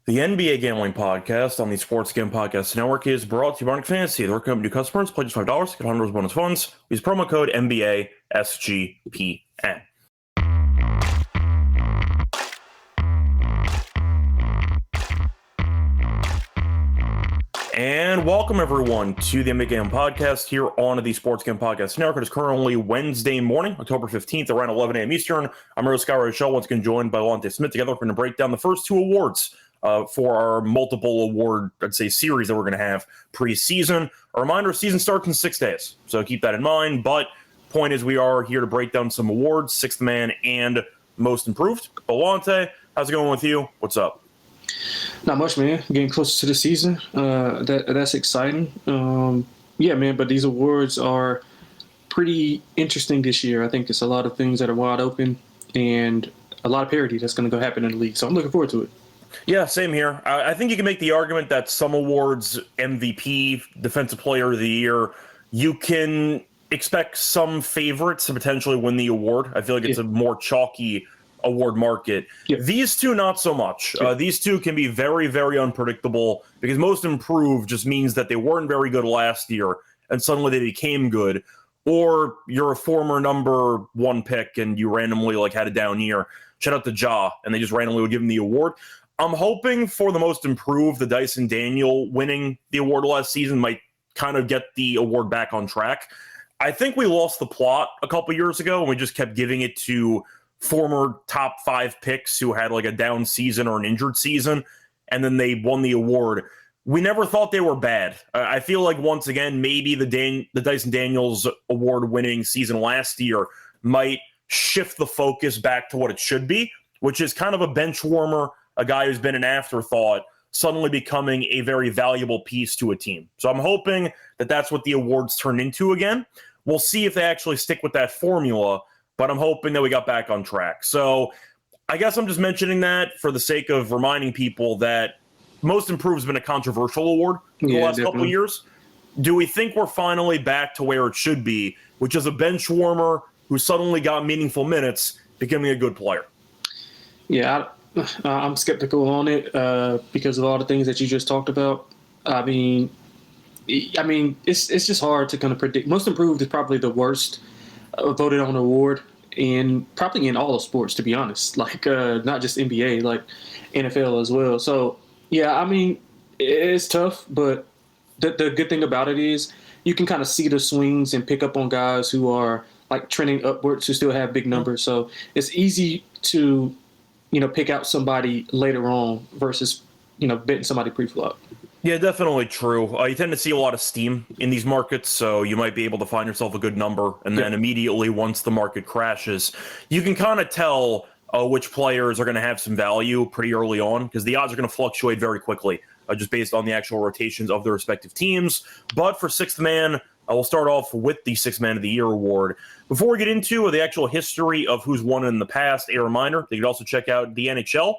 The NBA Gambling Podcast on the Sports Gambling Podcast Network is brought to you by Fantasy. The work of new customers, play just $5, get $100 bonus funds. Use promo code NBA SGPN. And welcome everyone to the NBA Gambling Podcast here on the Sports Gambling Podcast Network. It is currently Wednesday morning, October 15th, around 11 a.m. Eastern. I'm your Scott and Lonte, once again joined by Lonte Smith. Together, we're going to break down the first two awards for our multiple award, series that we're going to have preseason. A reminder, season starts in 6 days, so keep that in mind. But point is, we are here to break down some awards, Sixth Man and Most Improved. Lonte, how's it going with you? What's up? Not much, man. Getting closer to the season. That's exciting. Yeah, man, but these awards are pretty interesting this year. I think it's a lot of things that are wide open and a lot of parity that's going to go happen in the league. So I'm looking forward to it. Yeah, same here. I think you can make the argument that some awards, MVP, Defensive Player of the Year, you can expect some favorites to potentially win the award. I feel like it's a more chalky award market. These two, not so much. These two can be very, very unpredictable because Most Improved just means that they weren't very good last year and suddenly they became good. Or you're a former number one pick and you randomly had a down year. Shout out to Ja, and they just randomly would give him the award. I'm hoping for the Most Improved, the Dyson Daniel winning the award last season might kind of get the award back on track. I think we lost the plot a couple years ago and we just kept giving it to former top 5 picks who had a down season or an injured season, and then they won the award. We never thought they were bad. I feel like, once again, maybe the Dyson Daniels award-winning season last year might shift the focus back to what it should be, which is kind of a bench warmer, a guy who's been an afterthought, suddenly becoming a very valuable piece to a team. So I'm hoping that that's what the awards turn into again. We'll see if they actually stick with that formula, but I'm hoping that we got back on track. So I guess I'm just mentioning that for the sake of reminding people that Most Improved has been a controversial award in the last couple of years. Do we think we're finally back to where it should be, which is a bench warmer who suddenly got meaningful minutes becoming a good player? Yeah, I'm skeptical on it because of all the things that you just talked about. I mean, it's just hard to kind of predict. Most Improved is probably the worst voted on award probably in all of sports, to be honest. Not just NBA, like NFL as well. So yeah, I mean, it's tough, but the good thing about it is you can kind of see the swings and pick up on guys who are trending upwards who still have big numbers. So it's easy to pick out somebody later on versus, betting somebody pre-flop. Yeah, definitely true. You tend to see a lot of steam in these markets, so you might be able to find yourself a good number, and then immediately once the market crashes, you can kind of tell which players are going to have some value pretty early on because the odds are going to fluctuate very quickly just based on the actual rotations of the respective teams. But for Sixth Man, we'll start off with the Sixth Man of the Year award. Before we get into the actual history of who's won in the past, a reminder that you can also check out the NHL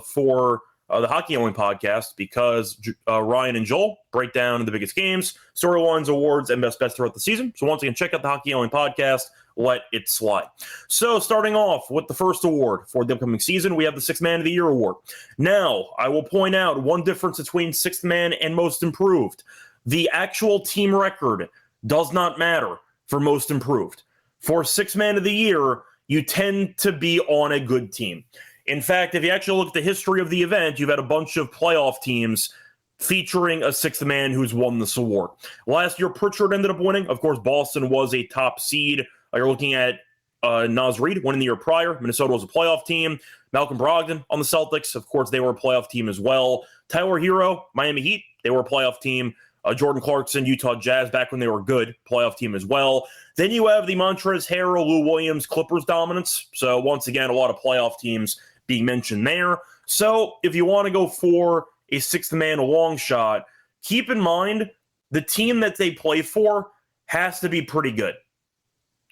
for the Hockey Only podcast because Ryan and Joel break down the biggest games, storylines, awards, and best bets throughout the season. So once again, check out the Hockey Only podcast. Let it slide. So starting off with the first award for the upcoming season, we have the Sixth Man of the Year award. Now, I will point out one difference between Sixth Man and Most Improved. The actual team record does not matter for Most Improved. For Sixth Man of the Year, you tend to be on a good team. In fact, if you actually look at the history of the event, you've had a bunch of playoff teams featuring a sixth man who's won this award. Last year, Pritchard ended up winning. Of course, Boston was a top seed. You're looking at Naz Reid winning the year prior. Minnesota was a playoff team. Malcolm Brogdon on the Celtics. Of course, they were a playoff team as well. Tyler Hero, Miami Heat. They were a playoff team. Jordan Clarkson, Utah Jazz, back when they were good, playoff team as well. Then you have the Montrezl Harrell, Lou Williams, Clippers dominance. So once again, a lot of playoff teams being mentioned there. So if you want to go for a sixth man long shot, keep in mind the team that they play for has to be pretty good.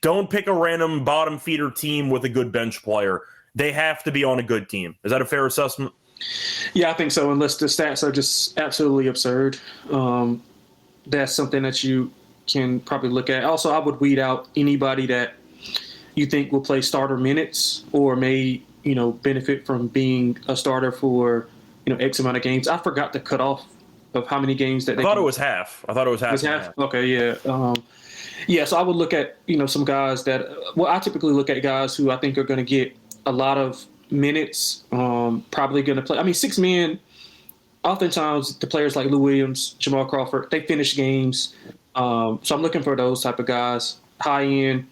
Don't pick a random bottom feeder team with a good bench player. They have to be on a good team. Is that a fair assessment? Yeah, I think so, unless the stats are just absolutely absurd. That's something that you can probably look at. Also, I would weed out anybody that you think will play starter minutes or may, benefit from being a starter for X amount of games. I forgot the cutoff of how many games that I thought it was half. I thought it was half. It's half. Okay, yeah. Yeah, so I would look at, some guys that, I typically look at guys who I think are going to get a lot of minutes, probably going to play. I mean, 6 men, oftentimes the players like Lou Williams, Jamal Crawford, they finish games. So I'm looking for those type of guys, high-end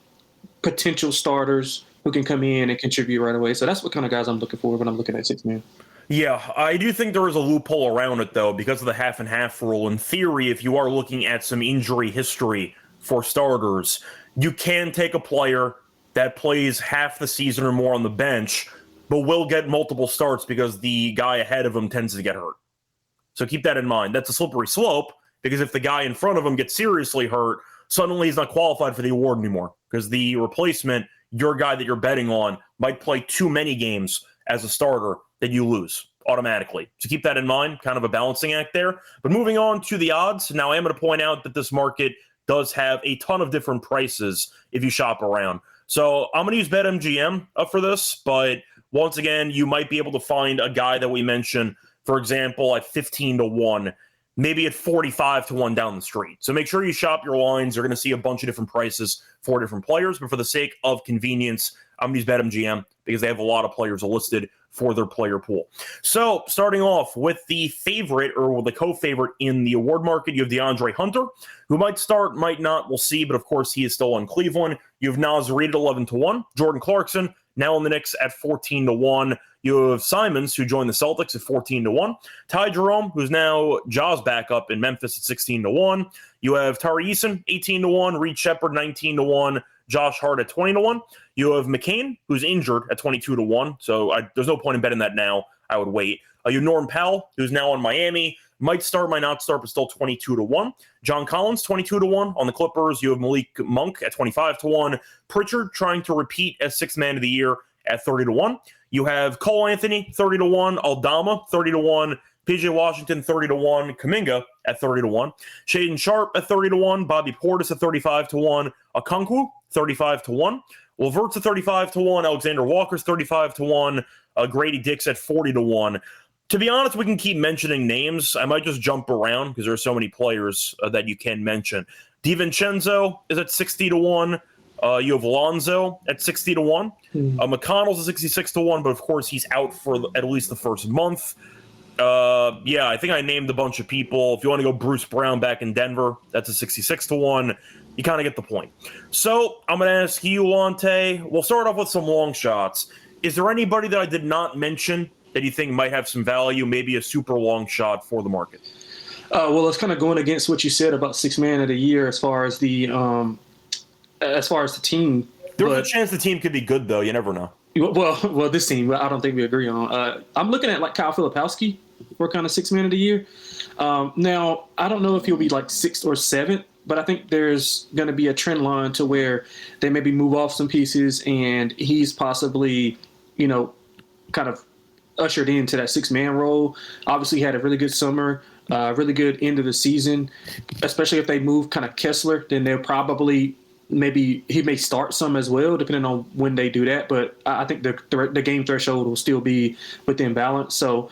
potential starters who can come in and contribute right away. So that's what kind of guys I'm looking for when I'm looking at 6 men. Yeah, I do think there is a loophole around it, though, because of the half and half rule. In theory, if you are looking at some injury history for starters, you can take a player that plays half the season or more on the bench, but will get multiple starts because the guy ahead of him tends to get hurt. So keep that in mind. That's a slippery slope, because if the guy in front of him gets seriously hurt, suddenly he's not qualified for the award anymore, because the replacement, your guy that you're betting on, might play too many games as a starter that you lose automatically. So keep that in mind, kind of a balancing act there. But moving on to the odds, now I am going to point out that this market does have a ton of different prices if you shop around. So I'm going to use BetMGM for this, but once again, you might be able to find a guy that we mentioned, for example, at 15-1, maybe at 45-1 down the street. So make sure you shop your lines. You're going to see a bunch of different prices for different players, but for the sake of convenience, I'm going to use BetMGM because they have a lot of players listed for their player pool. So starting off with the favorite, or with the co-favorite in the award market, you have DeAndre Hunter, who might start, might not, we'll see, but of course he is still on Cleveland. You have Naz Reid at 11-1, Jordan Clarkson now in the Knicks at 14-1. You have Simons, who joined the Celtics at 14-1. Ty Jerome, who's now Jaws backup in Memphis at 16-1. You have Tari Eason, 18-1. Reed Shepherd, 19-1. Josh Hart at 20-1. You have McCain, who's injured at 22-1. So there's no point in betting that now. I would wait. You have Norm Powell, who's now on Miami. Might start, might not start, but still 22-1. John Collins, 22-1 on the Clippers. You have Malik Monk at 25-1. Pritchard trying to repeat as sixth man of the year at 30-1. You have Cole Anthony, 30-1. Aldama, 30-1. PJ Washington, 30-1. Kuminga at 30-1. Shaden Sharp at 30-1. Bobby Portis at 35-1. Okonkwo, 35-1. Levert's at 35-1. Alexander Walker's 35-1. Grady Dick's at 40-1. To be honest, we can keep mentioning names. I might just jump around because there are so many players that you can mention. DiVincenzo is at 60-1. You have Lonzo at 60-1. McConnell's at 66-1, but of course he's out for at least the first month. Yeah, I think I named a bunch of people. If you want to go Bruce Brown back in Denver, that's a 66-1. You kind of get the point. So I'm going to ask you, Lonte. We'll start off with some long shots. Is there anybody that I did not mention that you think might have some value, maybe a super long shot for the market? Well, it's kind of going against what you said about six man of the year as far as the team. There's a chance the team could be good, though. You never know. Well, this team, I don't think we agree on. I'm looking at like Kyle Filipowski for kind of six man of the year. Now, I don't know if he'll be like sixth or seventh, but I think there's going to be a trend line to where they maybe move off some pieces and he's possibly, kind of ushered into that six-man role. Obviously, he had a really good summer, really good end of the season, especially if they move kind of Kessler, then they'll probably maybe he may start some as well, depending on when they do that. But I think the game threshold will still be within balance. So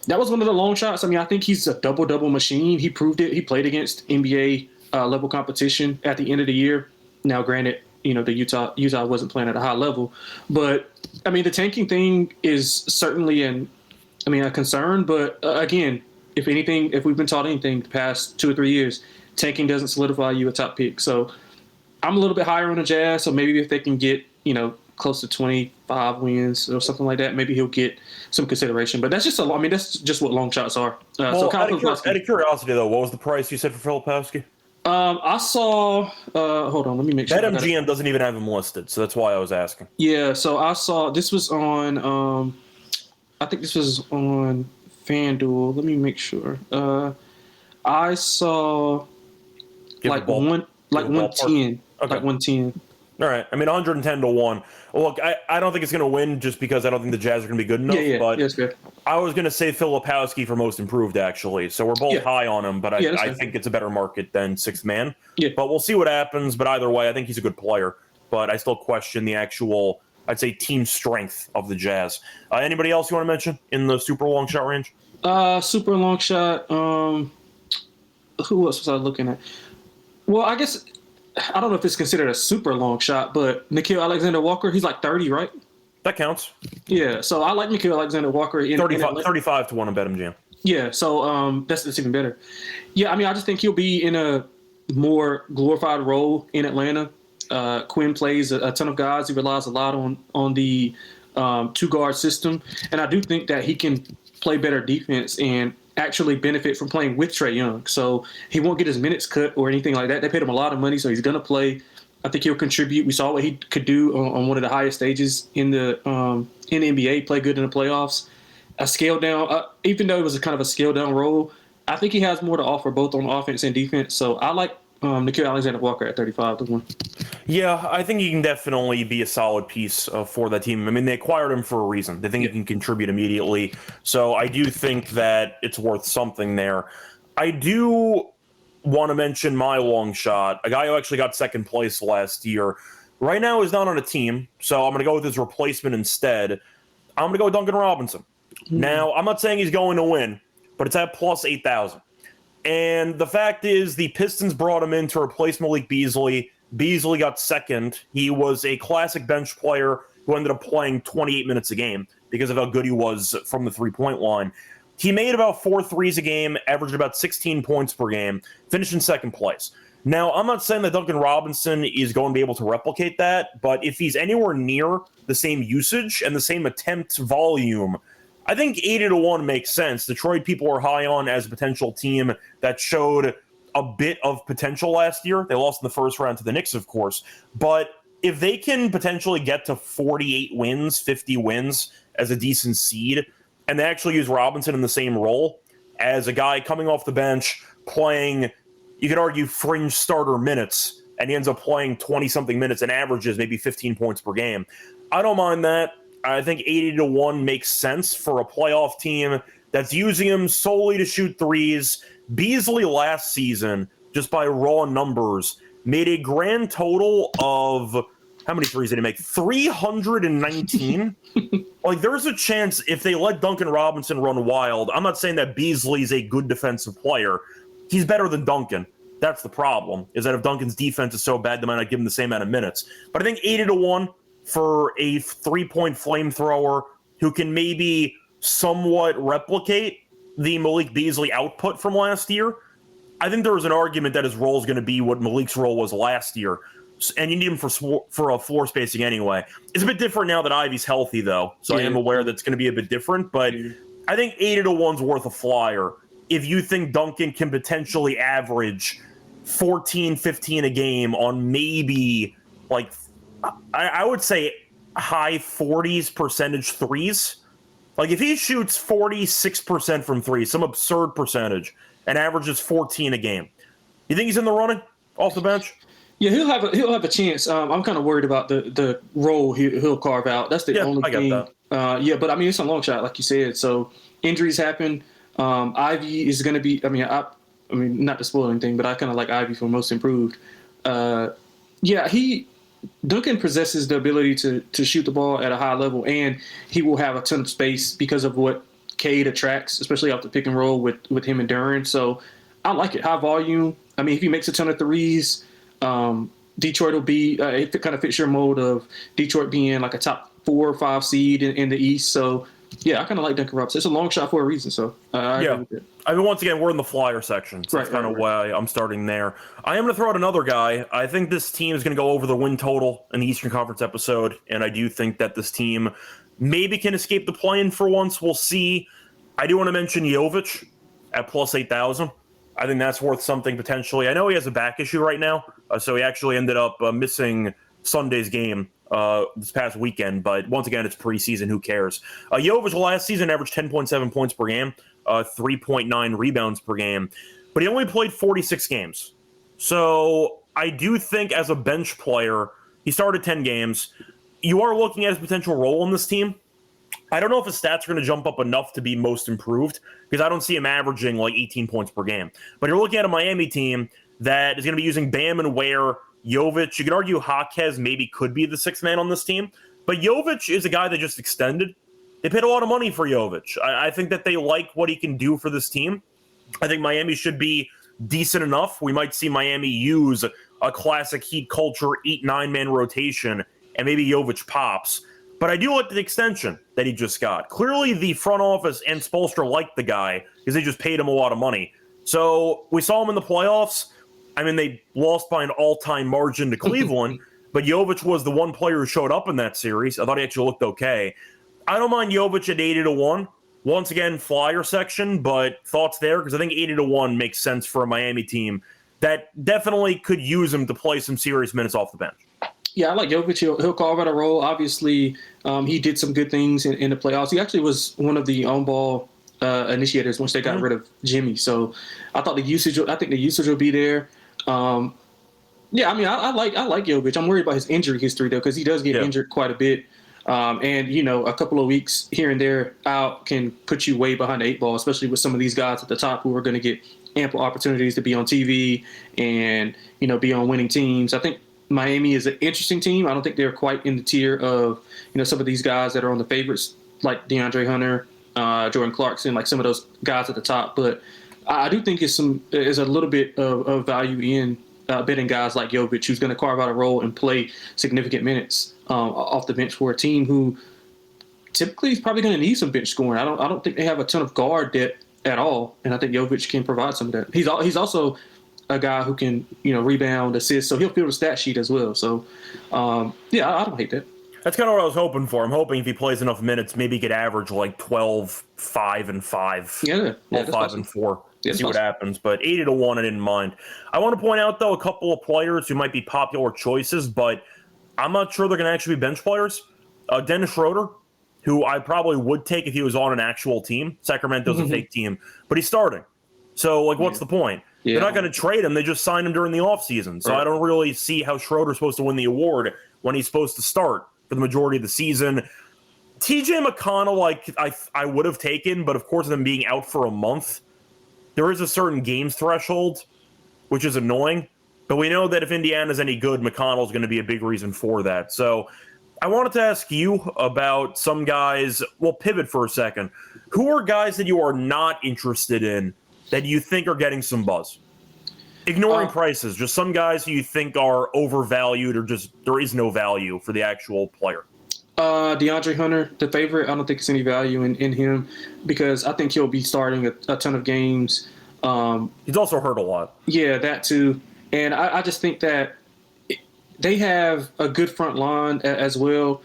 that was one of the long shots. I mean, I think he's a double-double machine. He proved it. He played against NBA level competition at the end of the year. Now, granted, the Utah wasn't playing at a high level, but I mean, the tanking thing is certainly a concern. But again, if we've been taught anything the past 2 or 3 years, tanking doesn't solidify you a top pick. So I'm a little bit higher on the Jazz. So maybe if they can get, close to 25 wins or something like that, maybe he'll get some consideration. But that's just that's just what long shots are. Out of curiosity, though, what was the price you said for Filipowski? I saw. Hold on, let me make sure. BetMGM doesn't even have him listed, so that's why I was asking. Yeah, so I saw this was on. I think this was on FanDuel. Let me make sure. I saw like 110, okay. like 110. All right. I mean, 110-1. Look, I don't think it's going to win just because I don't think the Jazz are going to be good enough. But that's good. I was going to say Filipowski for most improved, actually. So we're both high on him, but I think it's a better market than sixth man. Yeah. But we'll see what happens. But either way, I think he's a good player. But I still question the actual, I'd say, team strength of the Jazz. Anybody else you want to mention in the super long shot range? Super long shot. Who else was I looking at? Well, I guess I don't know if it's considered a super long shot, but Nickeil Alexander-Walker, he's like 30, right? That counts. Yeah, so I like Nickeil Alexander-Walker in 35 to 1 on BetMGM. Yeah, so that's even better. Yeah, I mean, I just think he'll be in a more glorified role in Atlanta. Quinn plays a ton of guys. He relies a lot on the two-guard system, and I do think that he can play better defense and actually benefit from playing with Trae Young. So he won't get his minutes cut or anything like that. They paid him a lot of money, so he's going to play. I think he'll contribute. We saw what he could do on one of the highest stages in the NBA, play good in the playoffs. A scale down, even though it was a kind of a scale down role, I think he has more to offer both on offense and defense. So I like Nickeil Alexander-Walker at 35 to 1. Yeah, I think he can definitely be a solid piece for that team. I mean, they acquired him for a reason. They think he can contribute immediately. So I do think that it's worth something there. I do want to mention my long shot, a guy who actually got second place last year. Right now is not on a team, so I'm going to go with his replacement instead. I'm going to go with Duncan Robinson. Now, I'm not saying he's going to win, but it's at plus 8,000. And the fact is, the Pistons brought him in to replace Malik Beasley. Beasley got second. He was a classic bench player who ended up playing 28 minutes a game because of how good he was from the three-point line. He made about 4 threes a game, averaged about 16 points per game, finished in second place. Now, I'm not saying that Duncan Robinson is going to be able to replicate that, but if he's anywhere near the same usage and the same attempt volume, I think 80 to 1 makes sense. Detroit people were high on as a potential team that showed a bit of potential last year. They lost in the first round to the Knicks, of course. But if they can potentially get to 48 wins, 50 wins as a decent seed, and they actually use Robinson in the same role as a guy coming off the bench, playing, you could argue, fringe starter minutes, and he ends up playing 20-something minutes and averages maybe 15 points per game. I don't mind that. I think 80 to 1 makes sense for a playoff team that's using him solely to shoot threes. Beasley last season, just by raw numbers, made a grand total of, how many threes did he make? 319? Like, there's a chance if they let Duncan Robinson run wild. I'm not saying that Beasley's a good defensive player. He's better than Duncan. That's the problem, is that if Duncan's defense is so bad, they might not give him the same amount of minutes. But I think 80 to 1 for a three-point flamethrower who can maybe somewhat replicate the Malik Beasley output from last year. I think there was an argument that his role is going to be what Malik's role was last year, and you need him for a floor spacing anyway. It's a bit different now that Ivy's healthy, though, so I am aware that it's going to be a bit different, but I think 80 to 1's worth a flyer if you think Duncan can potentially average 14, 15 a game on maybe, like, I would say high 40s percentage threes. Like, if he shoots 46% from threes, some absurd percentage, and averages 14 a game, you think he's in the running off the bench? Yeah, he'll have a chance. I'm kind of worried about the role he'll carve out. That's the only thing. Yeah, but I mean, it's a long shot, like you said. So injuries happen. Ivy is going to be. I mean, not to spoil anything, but I kind of like Ivy for most improved. Duncan possesses the ability to shoot the ball at a high level, and he will have a ton of space because of what Cade attracts, especially off the pick and roll with him and Duran. So I like it. High volume. I mean, if he makes a ton of threes, Detroit will be it kind of fits your mode of Detroit being like a top 4 or 5 seed in the East. So yeah, I kind of like Duncan Robinson. It's a long shot for a reason. So I agree with it. I mean, once again, we're in the flyer section, so that's kind of why I'm starting there. I am going to throw out another guy. I think this team is going to go over the win total in the Eastern Conference episode, and I do think that this team maybe can escape the play-in for once. We'll see. I do want to mention Jovic at plus 8,000. I think that's worth something potentially. I know he has a back issue right now, so he actually ended up missing Sunday's game this past weekend, but once again, it's preseason. Who cares? Jovic last season averaged 10.7 points per game. 3.9 rebounds per game, but he only played 46 games. So I do think as a bench player, he started 10 games. You are looking at his potential role in this team. I don't know if his stats are going to jump up enough to be most improved because I don't see him averaging like 18 points per game. But you're looking at a Miami team that is going to be using Bam and Ware, Jovic. You could argue Jaquez maybe could be the sixth man on this team, but Jovic is a guy that just extended. They paid a lot of money for Jovic. I think that they like what he can do for this team. I think Miami should be decent enough. We might see Miami use a classic Heat culture 8-9-man rotation, and maybe Jovic pops. But I do like the extension that he just got. Clearly, the front office and Spoelstra liked the guy because they just paid him a lot of money. So we saw him in the playoffs. I mean, they lost by an all-time margin to Cleveland, but Jovic was the one player who showed up in that series. I thought he actually looked okay. I don't mind Jovic at 80-1. Once again, flyer section, but thoughts there? Because I think 80-1 makes sense for a Miami team that definitely could use him to play some serious minutes off the bench. Yeah, I like Jovic. He'll carve out a role. Obviously, he did some good things in the playoffs. He actually was one of the on-ball initiators once they got rid of Jimmy. So I think the usage will be there. Yeah, I mean, I like Jovic. I'm worried about his injury history, though, because he does get injured quite a bit. And, a couple of weeks here and there out can put you way behind the 8 ball, especially with some of these guys at the top who are going to get ample opportunities to be on TV and, be on winning teams. I think Miami is an interesting team. I don't think they're quite in the tier of, some of these guys that are on the favorites, like DeAndre Hunter, Jordan Clarkson, like some of those guys at the top. But I do think is a little bit of value in betting guys like Jovic, who's going to carve out a role and play significant minutes off the bench for a team who typically is probably going to need some bench scoring. I don't think they have a ton of guard depth at all, and I think Jovic can provide some of that. He's also a guy who can rebound, assist, so he'll fill the stat sheet as well. So I don't hate that. That's kind of what I was hoping for. I'm hoping if he plays enough minutes, maybe he could average like 12, 5, and 5. Yeah, 5 awesome. and 4. Yeah, see what happens. But 80-1, I didn't mind. I want to point out, though, a couple of players who might be popular choices, but I'm not sure they're going to actually be bench players. Dennis Schroeder, who I probably would take if he was on an actual team. Sacramento's a fake team, but he's starting. So, what's the point? Yeah. They're not going to trade him. They just signed him during the offseason. So I don't really see how Schroeder's supposed to win the award when he's supposed to start for the majority of the season. TJ McConnell, I would have taken, but of course, them being out for a month, there is a certain games threshold, which is annoying. But we know that if Indiana's any good, McConnell's going to be a big reason for that. So I wanted to ask you about some guys. We'll pivot for a second. Who are guys that you are not interested in that you think are getting some buzz? Ignoring prices, just some guys who you think are overvalued or just there is no value for the actual player. DeAndre Hunter, the favorite. I don't think there's any value in him because I think he'll be starting a ton of games. He's also hurt a lot. Yeah, that too. And I just think that they have a good front line as well.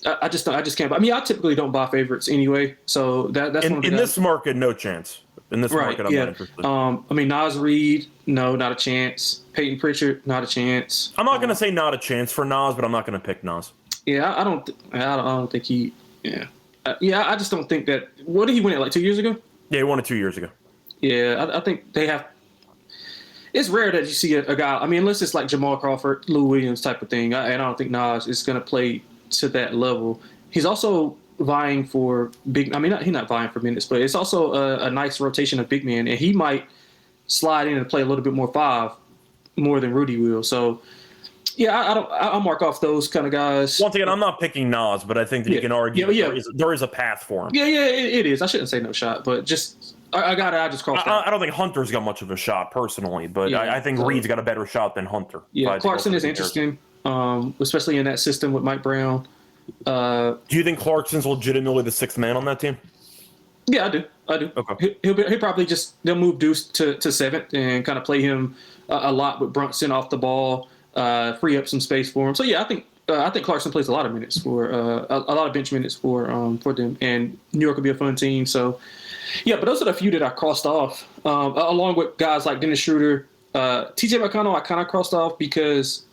I just can't. I mean, I typically don't buy favorites anyway. So that's in this market, no chance. In this market, I'm not interested. I mean, Naz Reid, no, not a chance. Peyton Pritchard, not a chance. I'm not going to say not a chance for Naz, but I'm not going to pick Naz. Yeah, I don't think he. Yeah, I just don't think that. What did he win it like 2 years ago? Yeah, he won it 2 years ago. Yeah, I think they have. It's rare that you see a guy. I mean, unless it's like Jamal Crawford, Lou Williams type of thing. And I don't think Naz is going to play to that level. He's also vying for big. I mean, he's not vying for minutes, but it's also a nice rotation of big men, and he might slide in and play a little bit more 5, more than Rudy will. So, yeah, I'll mark off those kind of guys. Once again, I'm not picking Naz, but I think that you can argue there is a path for him. Yeah, it is. I shouldn't say no shot, but just I just crossed out. I don't think Hunter's got much of a shot personally, but I think Reed's got a better shot than Hunter. Yeah, Clarkson is interesting, especially in that system with Mike Brown. Do you think Clarkson's legitimately the 6th man on that team? Yeah, I do. Okay. He'll probably they'll move Deuce to 7th and kind of play him a lot with Brunson off the ball, free up some space for him. So yeah, I think Clarkson plays a lot of minutes for a lot of bench minutes for them, and New York will be a fun team. So yeah, but those are the few that I crossed off, along with guys like Dennis Schroeder, TJ McConnell. I kind of crossed off because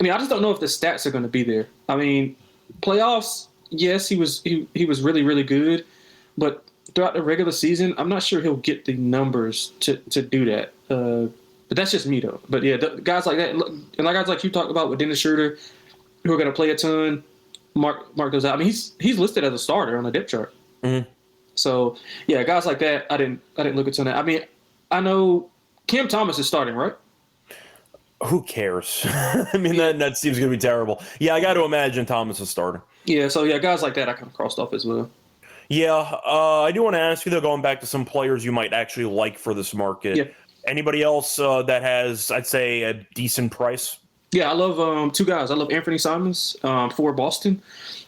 I just don't know if the stats are going to be there. I mean, playoffs, yes, he was really, really good, but throughout the regular season, I'm not sure he'll get the numbers to do that. But that's just me, though. But yeah, the guys like that, and like guys like you talked about with Dennis Schroeder, who are going to play a ton, mark those out. I mean, he's listed as a starter on the depth chart. Mm-hmm. So yeah, guys like that, I didn't look at ton of that. I mean, I know Cam Thomas is starting, right? Who cares? I mean, that seems going to be terrible. Yeah, I got to imagine Thomas is starting. Yeah, so yeah, guys like that I kind of crossed off as well. Yeah, I do want to ask you, though, going back to some players you might actually like for this market. Yeah. Anybody else that has, I'd say, a decent price? Yeah, I love two guys. I love Anthony Simons for Boston.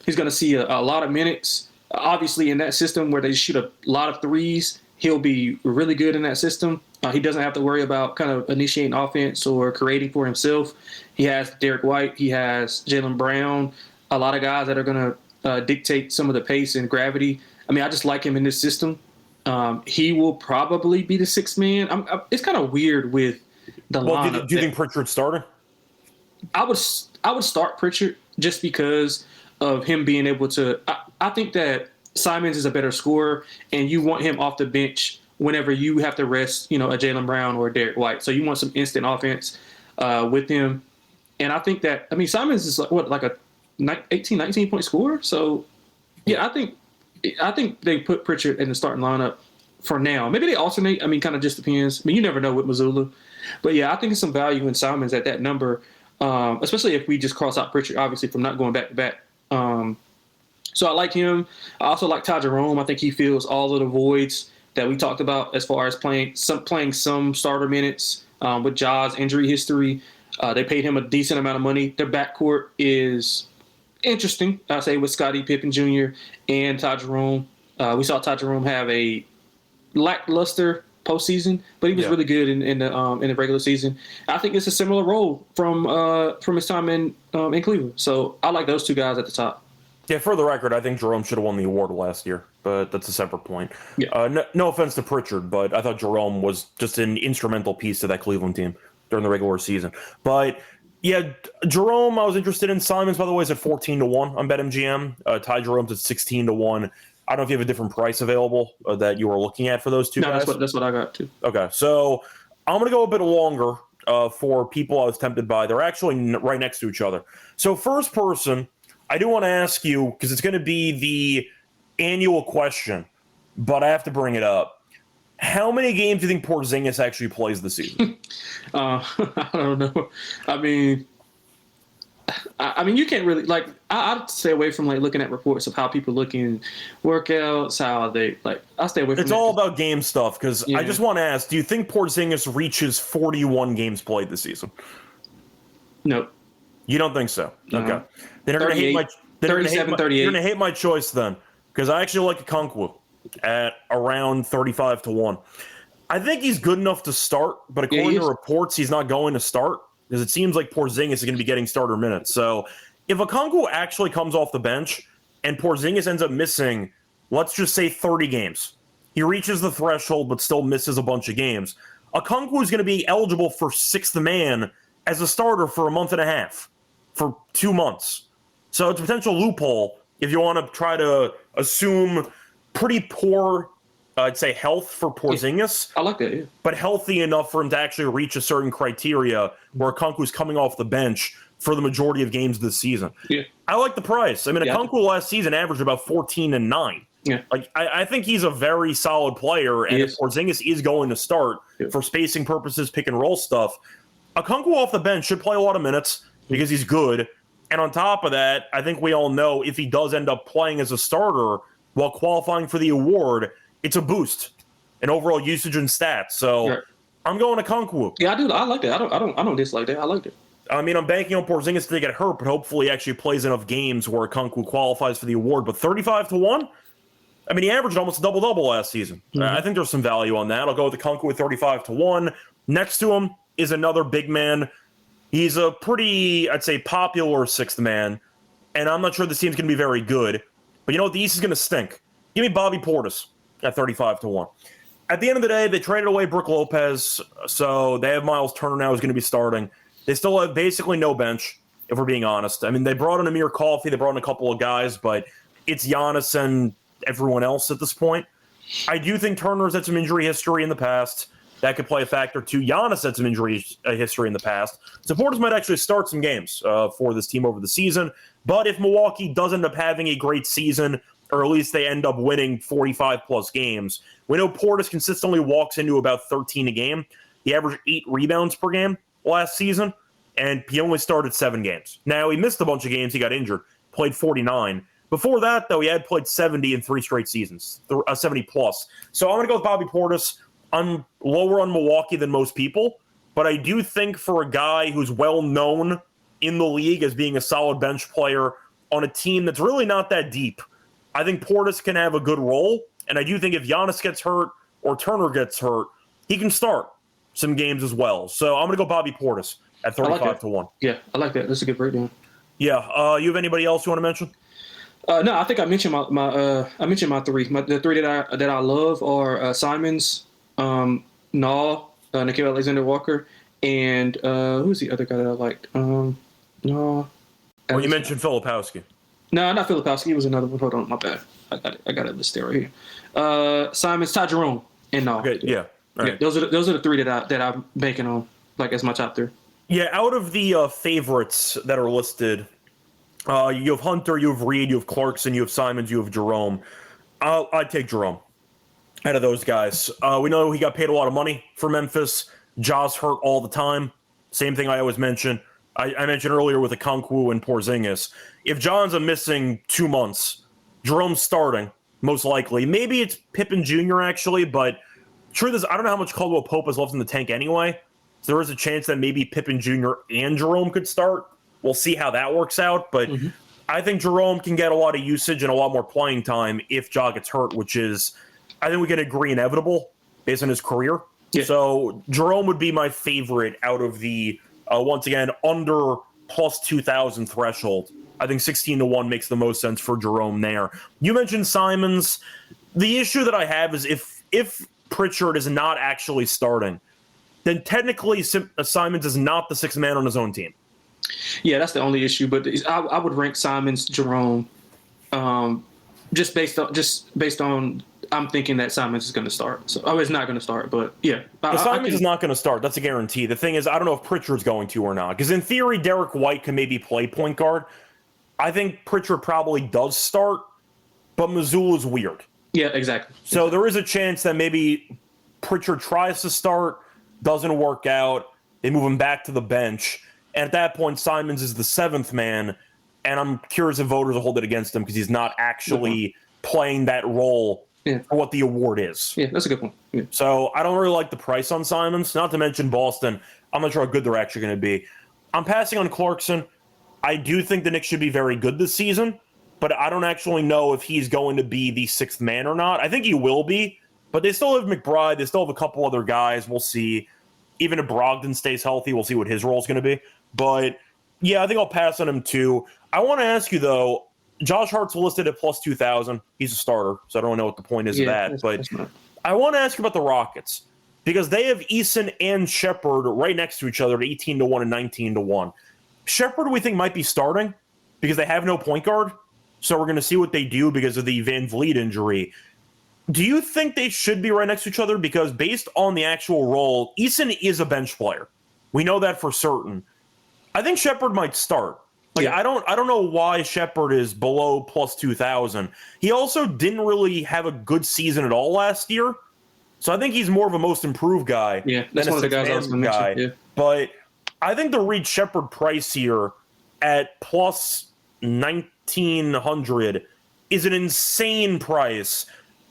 He's going to see a lot of minutes. Obviously, in that system where they shoot a lot of threes, he'll be really good in that system. He doesn't have to worry about kind of initiating offense or creating for himself. He has Derek White. He has Jaylen Brown. A lot of guys that are going to dictate some of the pace and gravity. I mean, I just like him in this system. He will probably be the sixth man. It's kind of weird with the lineup. Do you think Pritchard's starting? I would start Pritchard just because of him being able to. I think that Simons is a better scorer, and you want him off the bench whenever you have to rest, a Jaylen Brown or a Derek White. So you want some instant offense with him. And I think that, Simons is like a 18, 19-point scorer. So, yeah, I think they put Pritchard in the starting lineup for now. Maybe they alternate. Kind of just depends. You never know with Missoula. But, yeah, I think there's some value in Simons at that number, especially if we just cross out Pritchard, obviously, from not going back-to-back. So I like him. I also like Ty Jerome. I think he fills all of the voids that we talked about as far as playing some starter minutes with Ja's injury history. They paid him a decent amount of money. Their backcourt is interesting, I say, with Scottie Pippen Jr. and Ty Jerome. We saw Ty Jerome have a lackluster postseason, but he was really good in the regular season. I think it's a similar role from his time in Cleveland. So I like those two guys at the top. Yeah, for the record, I think Jerome should have won the award last year, but that's a separate point. Yeah. No offense to Pritchard, but I thought Jerome was just an instrumental piece to that Cleveland team during the regular season. But yeah, Jerome, I was interested in. Simons, by the way, is at 14-1 on BetMGM. Ty Jerome's at 16-1. I don't know if you have a different price available that you were looking at for those two guys. That's what I got too. Okay, so I'm going to go a bit longer for people I was tempted by. They're actually right next to each other. So first person, I do want to ask you, because it's going to be the annual question, but I have to bring it up. How many games do you think Porzingis actually plays this season? I don't know. You can't really I'd stay away from looking at reports of how people look in workouts, how they I stay away from. It's all about game stuff because I just want to ask: do you think Porzingis reaches 41 games played this season? No. You don't think so? No. Okay. Then you're going to hate my 37, 38. You're going to hate my choice then, because I actually like Okonkwo at around 35-1. I think he's good enough to start, but according to reports, he's not going to start because it seems like Porzingis is going to be getting starter minutes. So if Okonkwo actually comes off the bench and Porzingis ends up missing, let's just say 30 games, he reaches the threshold but still misses a bunch of games, Okonkwo is going to be eligible for sixth man as a starter for a month and a half, for 2 months. So it's a potential loophole if you want to try to assume pretty poor, I'd say, health for Porzingis. I like that, yeah. But healthy enough for him to actually reach a certain criteria where Okonkwo's coming off the bench for the majority of games this season. Yeah. I like the price. Okonkwo last season averaged about 14-9. Yeah. I think he's a very solid player, and if Porzingis is going to start for spacing purposes, pick and roll stuff, Okonkwo off the bench should play a lot of minutes because he's good. And on top of that, I think we all know if he does end up playing as a starter while qualifying for the award, it's a boost in overall usage and stats. So I'm going Okonkwo. Yeah, I do. I like that. I don't dislike that. I like it. I'm banking on Porzingis to get hurt, but hopefully he actually plays enough games where Okonkwo qualifies for the award. But 35-1? He averaged almost a double-double last season. Mm-hmm. I think there's some value on that. I'll go with Okonkwo at 35-1. Next to him is another big man. He's a pretty, I'd say, popular sixth man, and I'm not sure this team's going to be very good. But you know what? The East is going to stink. Give me Bobby Portis at 35-1. At the end of the day, they traded away Brook Lopez, so they have Miles Turner now who's going to be starting. They still have basically no bench, if we're being honest. They brought in Amir Coffey, they brought in a couple of guys, but it's Giannis and everyone else at this point. I do think Turner's had some injury history in the past. That could play a factor too. Giannis had some injury history in the past. So Portis might actually start some games for this team over the season. But if Milwaukee does end up having a great season, or at least they end up winning 45-plus games, we know Portis consistently walks into about 13 a game. He averaged 8 rebounds per game last season, and he only started 7 games. Now, he missed a bunch of games. He got injured, played 49. Before that, though, he had played 70 in 3 straight seasons, 70 plus. So I'm going to go with Bobby Portis. I'm lower on Milwaukee than most people, but I do think for a guy who's well known in the league as being a solid bench player on a team that's really not that deep, I think Portis can have a good role. And I do think if Giannis gets hurt or Turner gets hurt, he can start some games as well. So I'm going to go Bobby Portis at 35-1. Yeah, I like that. That's a good breakdown. Yeah. You have anybody else you want to mention? No, I think I mentioned I mentioned my 3. The 3 that I love are Simons, Nickeil Alexander-Walker, and who's the other guy that I liked? Well, you mentioned Filipowski. No, not Filipowski. He was another one. Hold on, my bad. I got it listed right here. Simons, Ty Jerome, and Nall. Okay, yeah. All right. Those are the 3 that I'm banking on, like as my top 3. Yeah, out of the favorites that are listed, you have Hunter, you have Reed, you have Clarkson, you have Simons, you have Jerome. I'd take Jerome out of those guys. We know he got paid a lot of money for Memphis. Ja's hurt all the time. Same thing I always mention. I mentioned earlier with Okonkwo and Porzingis. If John's a missing 2 months, Jerome's starting, most likely. Maybe it's Pippen Jr., actually, but truth is, I don't know how much Caldwell Pope has left in the tank anyway. So there is a chance that maybe Pippen Jr. and Jerome could start. We'll see how that works out, but I think Jerome can get a lot of usage and a lot more playing time if Ja gets hurt, which is, I think we can agree, inevitable based on his career. Yeah. So Jerome would be my favorite out of the, once again, under plus 2,000 threshold. I think 16-1 makes the most sense for Jerome there. You mentioned Simons. The issue that I have is if Pritchard is not actually starting, then technically Simons is not the 6th man on his own team. Yeah, that's the only issue. But I would rank Simons, Jerome, just based on I'm thinking that Simons is going to start. So it's not going to start, but yeah. Simons is not going to start. That's a guarantee. The thing is, I don't know if Pritchard's going to or not. Because in theory, Derek White can maybe play point guard. I think Pritchard probably does start, but Mazzulla's weird. Yeah, exactly. So there is a chance that maybe Pritchard tries to start, doesn't work out. They move him back to the bench. And at that point, Simons is the 7th man. And I'm curious if voters will hold it against him because he's not actually playing that role for what the award is. Yeah, that's a good point. Yeah. So I don't really like the price on Simons. Not to mention Boston. I'm not sure how good they're actually going to be. I'm passing on Clarkson. I do think the Knicks should be very good this season, but I don't actually know if he's going to be the 6th man or not. I think he will be, but they still have McBride. They still have a couple other guys. We'll see. Even if Brogdon stays healthy, we'll see what his role is going to be. But, yeah, I think I'll pass on him too. I want to ask you, though, Josh Hart's listed at plus 2,000. He's a starter, so I don't know what the point is of that. But I want to ask you about the Rockets because they have Eason and Shepherd right next to each other at 18-1 and 19-1. Shepherd, we think, might be starting because they have no point guard. So we're going to see what they do because of the Van Vliet injury. Do you think they should be right next to each other? Because based on the actual role, Eason is a bench player. We know that for certain. I think Shepherd might start. I don't know why Shepherd is below plus 2,000. He also didn't really have a good season at all last year. So I think he's more of a most improved guy. Yeah, that's one of the guys I was going to mention. Yeah. But I think the Reed Shepherd price here at plus 1,900 is an insane price.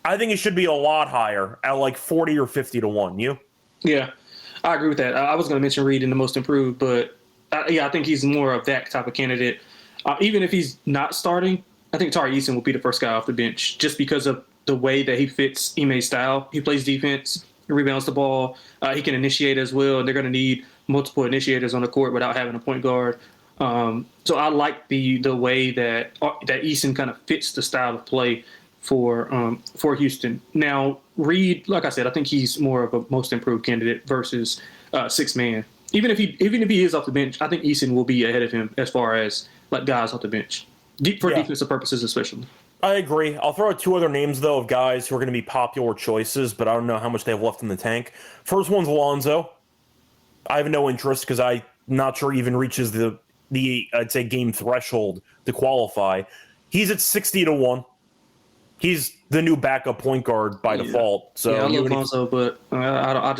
I think it should be a lot higher at like 40 or 50-1. You? Yeah, I agree with that. I was going to mention Reed in the most improved, but I think he's more of that type of candidate. Even if he's not starting, I think Tari Eason will be the first guy off the bench just because of the way that he fits Ime's style. He plays defense, he rebounds the ball, he can initiate as well, and they're going to need multiple initiators on the court without having a point guard. So I like the way that Eason kind of fits the style of play for Houston. Now, Reed, like I said, I think he's more of a most improved candidate versus 6th man. Even if he is off the bench, I think Eason will be ahead of him as far as like guys off the bench, for defensive purposes especially. I agree. I'll throw out 2 other names, though, of guys who are going to be popular choices, but I don't know how much they have left in the tank. First one's Alonzo. I have no interest because I'm not sure he even reaches the I'd say game threshold to qualify. He's at 60-1. He's the new backup point guard by default. So I love Alonzo, but I got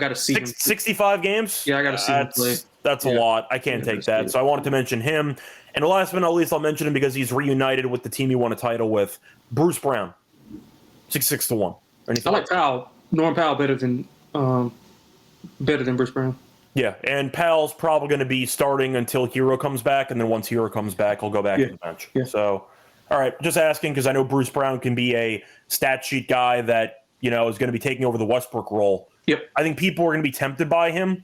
to see him. 65 games? Yeah, I got to see him play. That's a lot. I can't take that. So I wanted to mention him. And last but not least, I'll mention him because he's reunited with the team he won a title with. Bruce Brown, 6 to 1. I like Powell, Norm Powell, better than Bruce Brown. Yeah, and Powell's probably going to be starting until Hero comes back, and then once Hero comes back, he'll go back to the bench. Yeah. So, all right, just asking because I know Bruce Brown can be a stat sheet guy that is going to be taking over the Westbrook role. Yep. I think people are going to be tempted by him.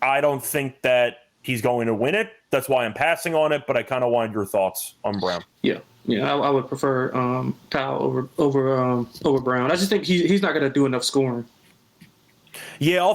I don't think that he's going to win it. That's why I'm passing on it, but I kind of wanted your thoughts on Brown. Yeah, I would prefer Powell over Brown. I just think he's not going to do enough scoring. Yeah, I'll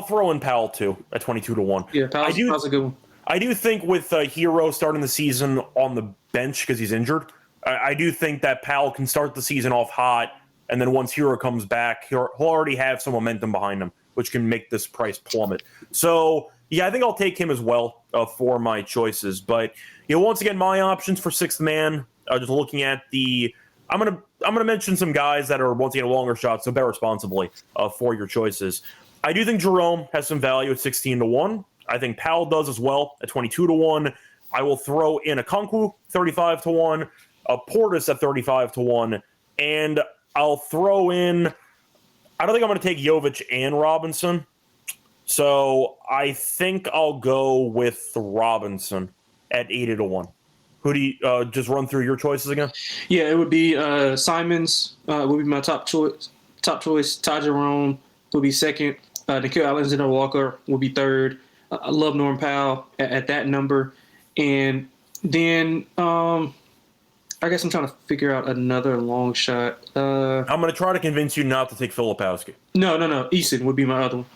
throw in Powell too at 22 to 1. Yeah, Powell's a good one. I do think with Hero starting the season on the bench because he's injured, I do think that Powell can start the season off hot, and then once Hero comes back, he'll already have some momentum behind him, which can make this price plummet. So, yeah, I think I'll take him as well for my choices. But once again, my options for sixth man, just looking at I'm gonna mention some guys that are once again longer shots, so bet responsibly for your choices. I do think Jerome has some value at 16 to 1. I think Powell does as well at 22 to 1. I will throw in Okonkwo 35 to 1, Portis at 35 to 1, and I'll throw in. I don't think I'm going to take Jovic and Robinson, so I think I'll go with Robinson at 80 to 1. Who do you just run through your choices again? Yeah, it would be Simons would be my top choice. Ty Jerome would be second. Nikhil Alexander-Walker will be third. I love Norm Powell at that number. And then I guess I'm trying to figure out another long shot. I'm going to try to convince you not to take Filipowski. No. Eason would be my other one.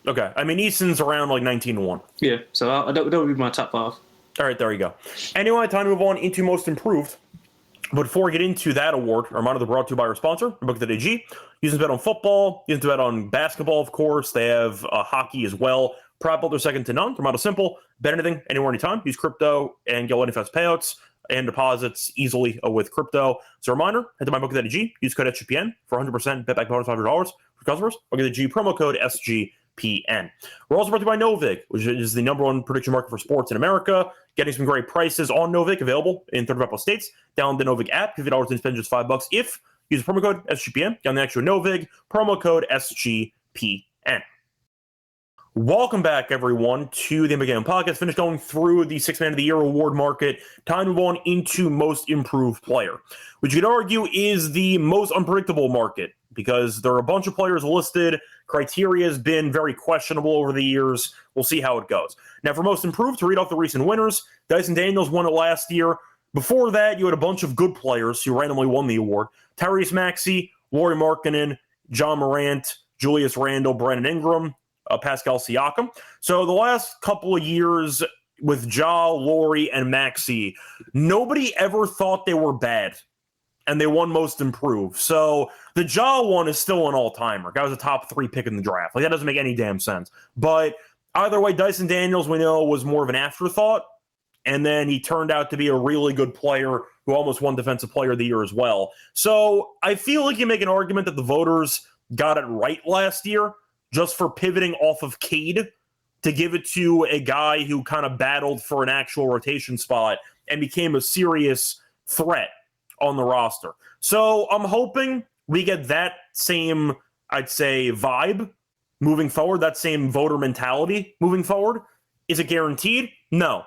Okay. I mean, Eason's around like 19 to 1. Yeah, so that would be my top 5. All right, there you go. Anyway, time to move on into most improved. But before we get into that award, a reminder, they're brought to you by our sponsor, Book.ag. Use them to bet on football. Use them to bet on basketball, of course. They have hockey as well. Prop builder second to none. Their model simple. Bet anything, anywhere, anytime. Use crypto and get NFS payouts and deposits easily with crypto. So a reminder, head to mybook.ag. Use code SGPN for 100% bet back bonus $500 for customers. Book.ag promo code SGPN. We're also brought to you by Novig, which is the number one prediction market for sports in America. Getting some great prices on Novig, available in 35 plus states. Download the Novig app, $50 and spend just $5 if you use the promo code SGPN. Down the actual Novig, promo code SGPN. Welcome back, everyone, to the NBA Podcast. Finished going through the Sixth Man of the Year award market. Time to move on into Most Improved Player, which you could argue is the most unpredictable market because there are a bunch of players listed. Criteria has been very questionable over the years. We'll see how it goes. Now, for Most Improved, to read off the recent winners, Dyson Daniels won it last year. Before that, you had a bunch of good players who randomly won the award. Tyrese Maxey, Lauri Markkanen, John Morant, Julius Randle, Brandon Ingram, Pascal Siakam. So the last couple of years with Ja, Lauri, and Maxey, nobody ever thought they were bad, and they won Most Improved. So the Ja one is still an all-timer. Guy was a top 3 pick in the draft. Like, that doesn't make any damn sense. But either way, Dyson Daniels, we know, was more of an afterthought, and then he turned out to be a really good player who almost won Defensive Player of the Year as well. So I feel like you make an argument that the voters got it right last year, just for pivoting off of Cade to give it to a guy who kind of battled for an actual rotation spot and became a serious threat on the roster. So I'm hoping we get that same, I'd say, vibe moving forward, that same voter mentality moving forward. Is it guaranteed? No,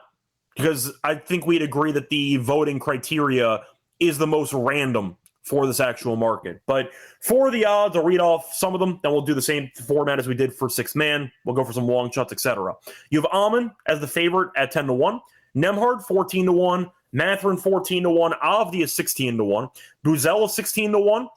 because I think we'd agree that the voting criteria is the most random for this actual market. But for the odds, I'll read off some of them, then we'll do the same format as we did for Sixth Man. We'll go for some long shots, etc. You have Almond as the favorite at 10 to 1, Nemhard 14 to 1, Mathurin 14 to 1, Avdi is 16 to 1, Buzel is 16 to 1.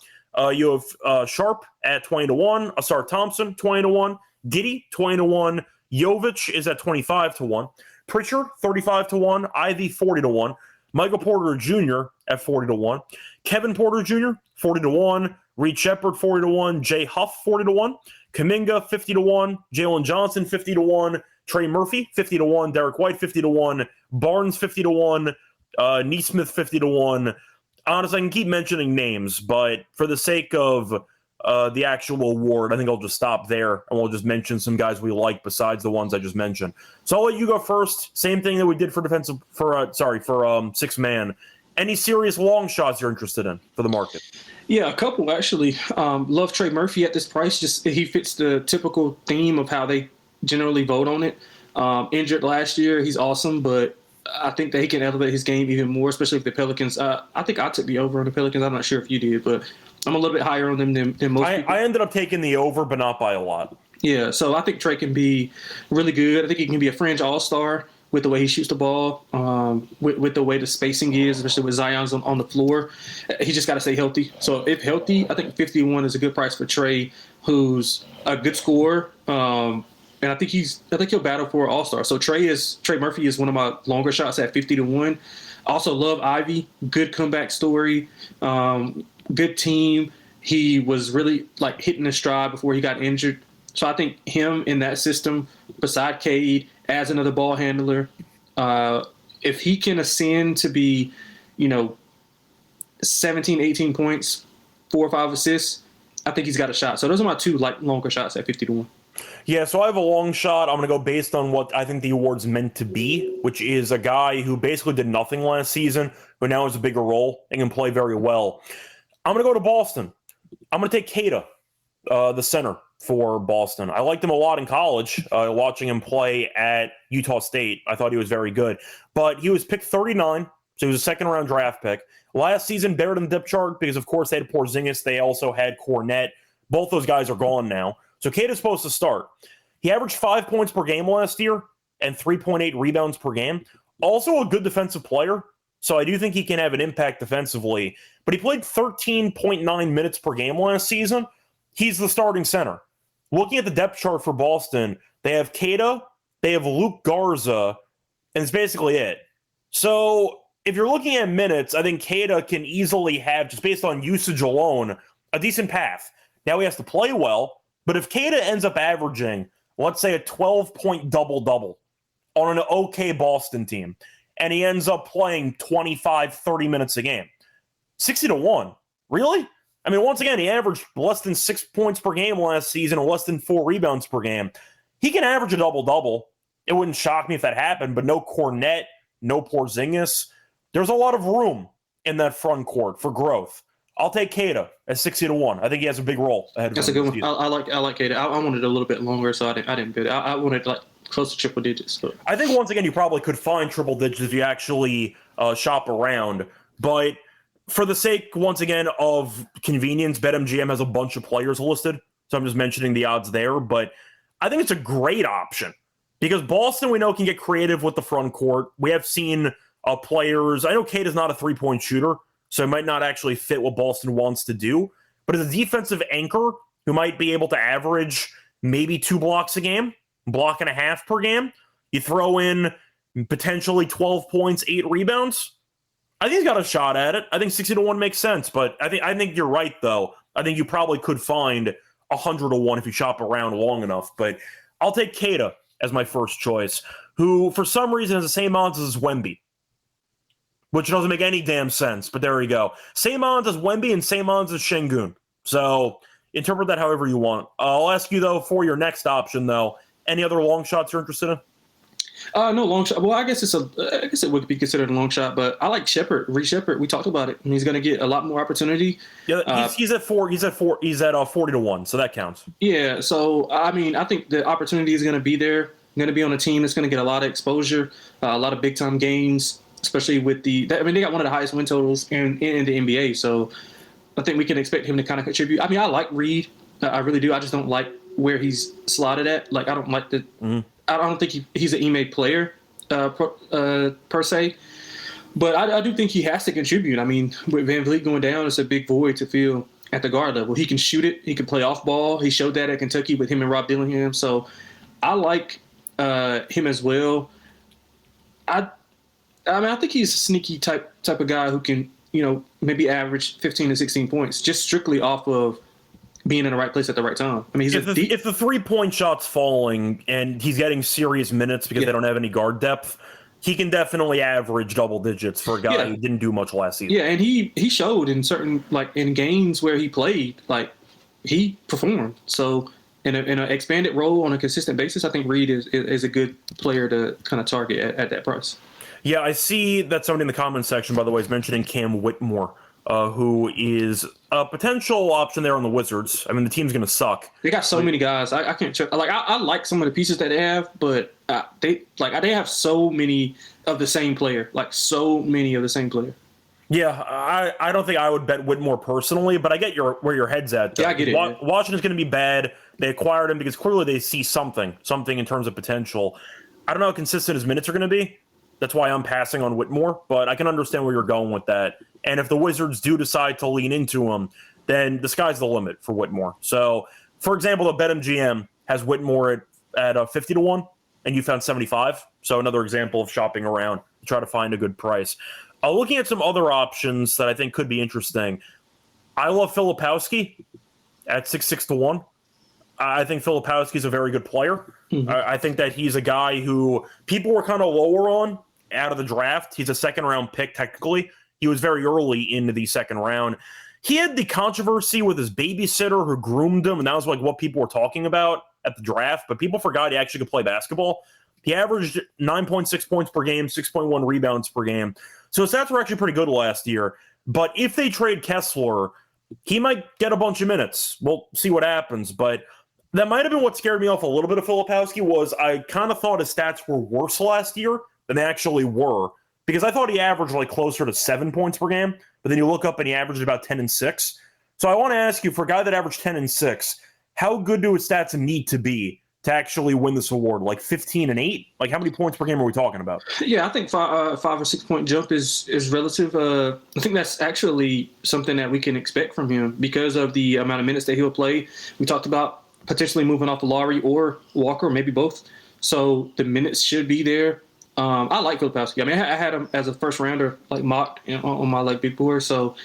You have Sharp at 20 to 1, Asar Thompson 20 to 1, Giddey 20 to 1, Jovic is at 25 to 1, Pritchard 35 to 1, Ivy 40 to 1, Michael Porter Jr. at 40 to 1, Kevin Porter Jr. 40 to 1, Reed Shepard 40 to 1, Jay Huff 40 to 1, Kuminga 50 to 1, Jalen Johnson 50 to 1, Trey Murphy 50 to 1, Derek White 50 to 1, Barnes 50 to 1, Neesmith 50 to 1. Honestly, I can keep mentioning names, but for the sake of the actual award, I think I'll just stop there, and we'll just mention some guys we like besides the ones I just mentioned. So I'll let you go first. Same thing that we did for six man. Any serious long shots you're interested in for the market? Yeah, a couple actually. Love Trey Murphy at this price. Just he fits the typical theme of how they generally vote on it. Injured last year, he's awesome, but I think that he can elevate his game even more, especially if the Pelicans. I think I took the over on the Pelicans. I'm not sure if you did, but I'm a little bit higher on them than most people. I ended up taking the over, but not by a lot. Yeah, so I think Trey can be really good. I think he can be a fringe all-star with the way he shoots the ball, with the way the spacing is, especially with Zion's on the floor. He just got to stay healthy. So if healthy, I think 51 is a good price for Trey, who's a good scorer. And I think he'll battle for all-star. So Trey Murphy is one of my longer shots at 50-1. Also love Ivy, good comeback story, good team. He was really like hitting his stride before he got injured. So I think him in that system, beside Cade, as another ball handler, if he can ascend to be, 17, 18 points, 4 or 5 assists, I think he's got a shot. So those are my two longer shots at 50-1. Yeah, so I have a long shot. I'm going to go based on what I think the award's meant to be, which is a guy who basically did nothing last season, but now has a bigger role and can play very well. I'm going to go to Boston. I'm going to take Keita, the center for Boston. I liked him a lot in college, watching him play at Utah State. I thought he was very good. But he was picked 39, so he was a second-round draft pick. Last season, buried in the depth chart because, of course, they had Porzingis. They also had Cornette. Both those guys are gone now. So Keita's supposed to start. He averaged 5 points per game last year and 3.8 rebounds per game. Also a good defensive player, so I do think he can have an impact defensively. But he played 13.9 minutes per game last season. He's the starting center. Looking at the depth chart for Boston, they have Keita, they have Luke Garza, and it's basically it. So if you're looking at minutes, I think Keita can easily have, just based on usage alone, a decent path. Now he has to play well. But if Keita ends up averaging, let's say, a 12-point double-double on an okay Boston team, and he ends up playing 25, 30 minutes a game, 60-1, really? I mean, once again, he averaged less than 6 points per game last season and less than 4 rebounds per game. He can average a double-double. It wouldn't shock me if that happened, but no Cornette, no Porzingis. There's a lot of room in that front court for growth. I'll take Keita at 60-1. I think he has a big role ahead of him. That's a good one. I like Keita. I wanted a little bit longer, so I didn't bid. I wanted close to triple digits. So. I think once again you probably could find triple digits if you actually shop around. But for the sake once again of convenience, BetMGM has a bunch of players listed, so I'm just mentioning the odds there. But I think it's a great option because Boston we know can get creative with the front court. We have seen players. I know Keita's not a 3-point shooter. So it might not actually fit what Boston wants to do. But as a defensive anchor who might be able to average maybe 2 blocks a game, block and a half per game, you throw in potentially 12 points, 8 rebounds. I think he's got a shot at it. I think 60-1 makes sense. But I think you're right, though. I think you probably could find 100-1 if you shop around long enough. But I'll take Keita as my first choice, who for some reason has the same odds as Wemby, which doesn't make any damn sense, but there we go. Same odds as Wemby and same odds as Şengün. So interpret that however you want. I'll ask you, though, for your next option, though, any other long shots you're interested in? No long shot. Well, I guess it would be considered a long shot, but I like Shepherd, Reed Shepherd. We talked about it, and he's going to get a lot more opportunity. Yeah, he's at 40-1, so that counts. Yeah, so I mean, I think the opportunity is going to be there. Going to be on a team that's going to get a lot of exposure, a lot of big time games. Especially with they got one of the highest win totals in the NBA. So I think we can expect him to kind of contribute. I mean, I like Reed. I really do. I just don't like where he's slotted at. Like, I don't like the I don't think he's an Ime player per se. But I do think he has to contribute. I mean, with Van Vliet going down, it's a big void to fill at the guard level. He can shoot it. He can play off ball. He showed that at Kentucky with him and Rob Dillingham. So I like him as well. I think he's a sneaky type of guy who can, maybe average 15 to 16 points just strictly off of being in the right place at the right time. I mean, if the 3-point shot's falling and he's getting serious minutes because they don't have any guard depth, he can definitely average double digits for a guy who didn't do much last season. Yeah, and he showed in certain in games where he played he performed. So in an expanded role on a consistent basis, I think Reed is a good player to kind of target at that price. Yeah, I see that somebody in the comments section, by the way, is mentioning Cam Whitmore, who is a potential option there on the Wizards. I mean, the team's going to suck. They got so many guys. I can't check. Like I like some of the pieces that they have, but they have so many of the same player. Like so many of the same player. Yeah, I don't think I would bet Whitmore personally, but I get where your head's at. Though. Yeah, I get it. Washington's going to be bad. They acquired him because clearly they see something in terms of potential. I don't know how consistent his minutes are going to be. That's why I'm passing on Whitmore, but I can understand where you're going with that. And if the Wizards do decide to lean into him, then the sky's the limit for Whitmore. So, for example, the BetMGM has Whitmore at 50 to 1, and you found 75. So another example of shopping around to try to find a good price. Looking at some other options that I think could be interesting, I love Filipowski at 6-6 to 1. I think Filipowski's a very good player. Mm-hmm. I think that he's a guy who people were kind of lower on out of the draft. He's a second-round pick, technically. He was very early into the second round. He had the controversy with his babysitter who groomed him, and that was like what people were talking about at the draft, but people forgot he actually could play basketball. He averaged 9.6 points per game, 6.1 rebounds per game. So his stats were actually pretty good last year. But if they trade Kessler, he might get a bunch of minutes. We'll see what happens. But that might have been what scared me off a little bit of Filipowski was I kind of thought his stats were worse last year than they actually were. Because I thought he averaged like closer to 7 points per game. But then you look up and he averaged about 10 and 6. So I want to ask you, for a guy that averaged 10 and 6, how good do his stats need to be to actually win this award? Like 15 and 8? Like how many points per game are we talking about? Yeah, I think 5 or 6 point jump is relative. I think that's actually something that we can expect from him because of the amount of minutes that he'll play. We talked about potentially moving off of Lowry or Walker, maybe both. So the minutes should be there. I like Filipowski. I mean, I had him as a first rounder, like mocked on my like big board. So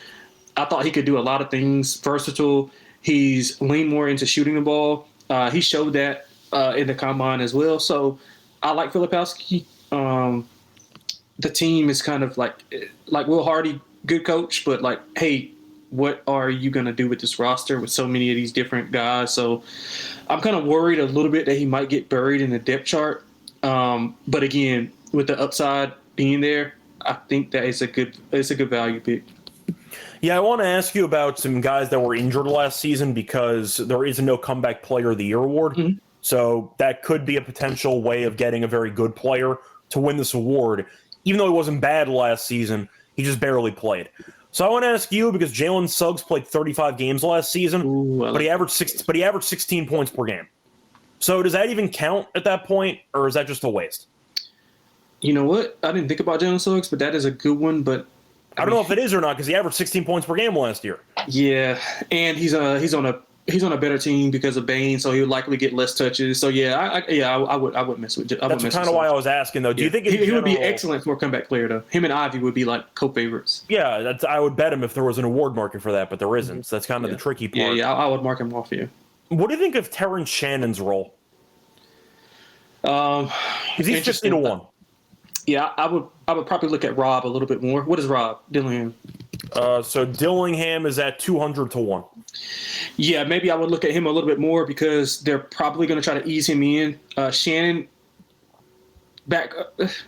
I thought he could do a lot of things. Versatile. He's leaned more into shooting the ball. He showed that in the combine as well. So I like Filipowski. The team is kind of like Will Hardy, good coach, but like, hey, what are you going to do with this roster with so many of these different guys? So I'm kind of worried a little bit that he might get buried in the depth chart. But again, with the upside being there, I think that it's a good value pick. Yeah, I want to ask you about some guys that were injured last season because there is a no comeback player of the year award. Mm-hmm. So that could be a potential way of getting a very good player to win this award. Even though he wasn't bad last season, he just barely played. So I want to ask you because Jalen Suggs played 35 games last season, but he averaged 16 points per game. So does that even count at that point, or is that just a waste? You know what? I didn't think about Jalen Suggs, but that is a good one. But I don't know if it is or not because he averaged 16 points per game last year. Yeah, and he's on a better team because of Bane, so he'll likely get less touches. So I would mess with. That's kind of why I was asking though. Do you think he would be excellent for a comeback player though? Him and Ivy would be like co-favorites. Yeah, I would bet him if there was an award market for that, but there isn't. So that's kind of the tricky part. Yeah, I would mark him off here. What do you think of Terrence Shannon's role? He's 50 to 1. Yeah, I would probably look at Rob a little bit more. What is Rob Dillingham? So Dillingham is at 200 to 1. Yeah, maybe I would look at him a little bit more because they're probably going to try to ease him in. Shannon back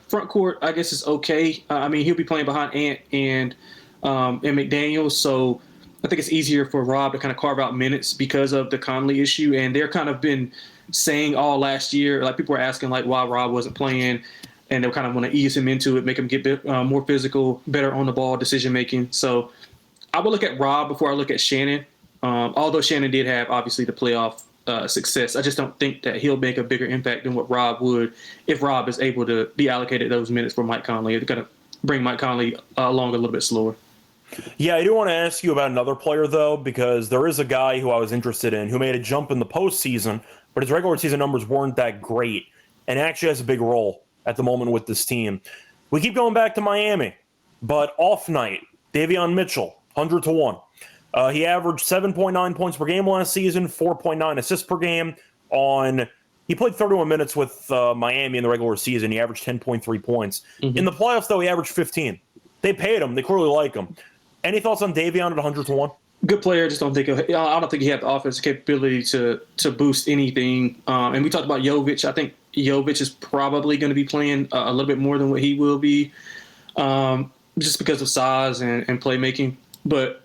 front court, I guess is okay. I mean, he'll be playing behind Ant and McDaniels, so I think it's easier for Rob to kind of carve out minutes because of the Conley issue. And they're kind of been saying all last year, like people were asking like why Rob wasn't playing, and they kind of want to ease him into it, make him get more physical, better on the ball decision making. So I would look at Rob before I look at Shannon. Although Shannon did have obviously the playoff success, I just don't think that he'll make a bigger impact than what Rob would if Rob is able to be allocated those minutes for Mike Conley. It's going to bring Mike Conley along a little bit slower. Yeah, I do want to ask you about another player, though, because there is a guy who I was interested in who made a jump in the postseason, but his regular season numbers weren't that great, and actually has a big role at the moment with this team. We keep going back to Miami, but off night, Davion Mitchell, 100 to 1. He averaged 7.9 points per game last season, 4.9 assists per game. He played 31 minutes with Miami in the regular season. He averaged 10.3 points. Mm-hmm. In the playoffs, though, he averaged 15. They paid him. They clearly like him. Any thoughts on Davion at 100 to 1? Good player. Just don't think I don't think he had the offensive capability to boost anything. And we talked about Jovic. I think Jovic is probably going to be playing a little bit more than what he will be, just because of size and playmaking. But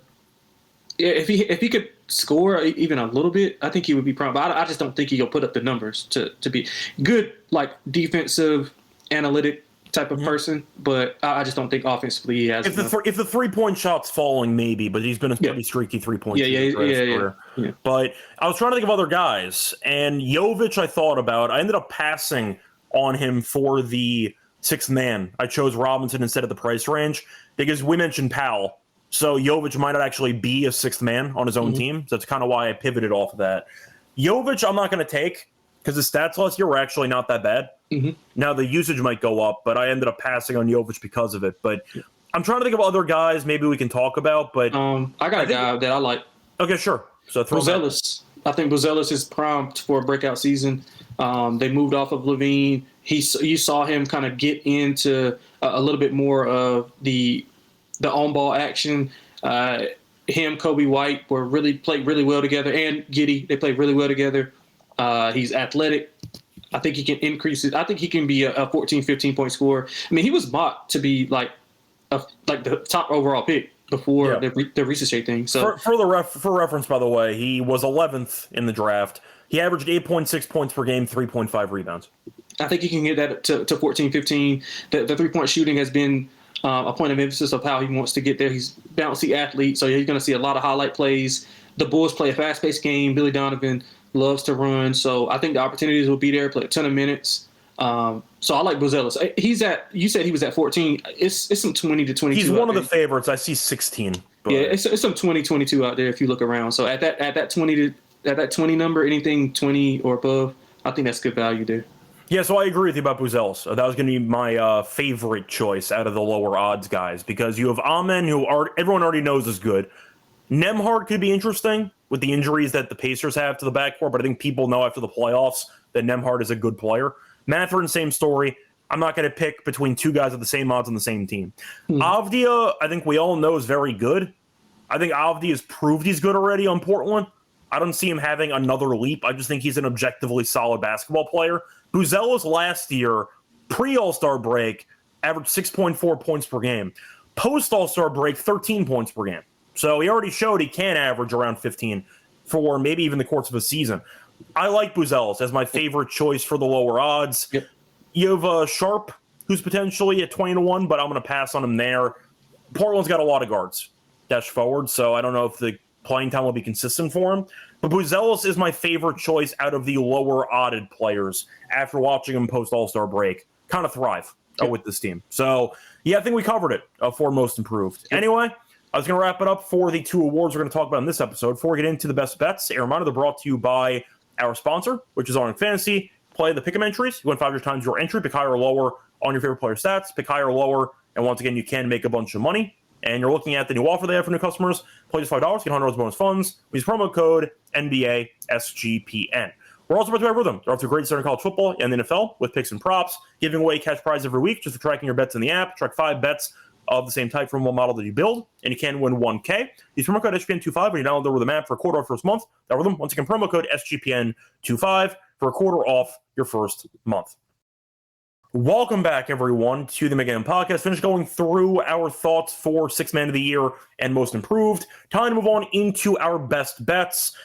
if he could score even a little bit, I think he would be prime. But I just don't think he'll put up the numbers to be good, like defensive, analytic type of person. But I just don't think offensively he has. If the 3-point shot's falling, maybe, but he's been a pretty streaky 3-point shooter. Yeah. But I was trying to think of other guys, and Jovic I thought about. I ended up passing on him for the sixth man. I chose Robinson instead of the price range because we mentioned Powell. So Jovic might not actually be a sixth man on his own team. So that's kind of why I pivoted off of that. Jovic I'm not going to take because his stats last year were actually not that bad. Now the usage might go up, but I ended up passing on Jovic because of it. But I'm trying to think of other guys maybe we can talk about. But I got a guy that I like. Okay, sure. So Buzelis. I think Buzelis is primed for a breakout season. They moved off of Levine. You saw him kind of get into a little bit more of the on-ball action. Him, Kobe White played really well together, and Giddey. They played really well together. He's athletic. I think he can increase it. I think he can be a 14, 15-point scorer. I mean, he was mocked to be like the top overall pick before the research thing. So for reference, by the way, he was 11th in the draft. He averaged 8.6 points per game, 3.5 rebounds. I think he can get that to 14, 15. The 3-point shooting has been a point of emphasis of how he wants to get there. He's a bouncy athlete, so he's going to see a lot of highlight plays. The Bulls play a fast-paced game. Billy Donovan loves to run, so I think the opportunities will be there. Play a ton of minutes. So I like Buzelis. You said he was at 14. It's some 20 to 22. He's one of the favorites. I see 16. But. Yeah, it's some 20, 22 out there if you look around. So at that 20 number, anything 20 or above, I think that's good value there. Yeah, so I agree with you about Buzelis. That was going to be my favorite choice out of the lower odds guys because you have Amen, who everyone already knows is good. Nembhard could be interesting with the injuries that the Pacers have to the backcourt, but I think people know after the playoffs that Nembhard is a good player. Mathurin, same story. I'm not going to pick between two guys with the same odds on the same team. Avdia, I think we all know is very good. I think Avdia has proved he's good already on Portland. I don't see him having another leap. I just think he's an objectively solid basketball player. Buzelis last year, pre-All-Star break, averaged 6.4 points per game. Post-All-Star break, 13 points per game. So he already showed he can average around 15 for maybe even the course of a season. I like Buzelis as my favorite choice for the lower odds. Yep. You have Sharp, who's potentially at 20-1, but I'm going to pass on him there. Portland's got a lot of guards dash forward, so I don't know if the playing time will be consistent for him. But Buzelis is my favorite choice out of the lower odded players after watching him post All-Star break kind of thrive with this team. So, yeah, I think we covered it for most improved. Yep. Anyway, I was going to wrap it up for the two awards we're going to talk about in this episode. Before we get into the best bets, a reminder, they're brought to you by our sponsor, which is On Fantasy. Play the pick'em entries. You win 5 times your entry. Pick higher or lower on your favorite player stats. Pick higher or lower, and once again, you can make a bunch of money. And you're looking at the new offer they have for new customers. Play just $5, get $100 bonus funds. Use promo code NBA SGPN. We're also brought to you by Rhythm. They're off to a great start in college football and the NFL with picks and props, giving away cash prize every week just for tracking your bets in the app. Track 5 bets of the same type from one model that you build, and you can win $1K. Use promo code SGPN25 when you download the Rhythm app for a quarter off your first month. That Rhythm, once again, promo code SGPN25 for a quarter off your first month. Welcome back, everyone, to the McGann Podcast. Finished going through our thoughts for Sixth Man of the Year and Most Improved. Time to move on into our best bets.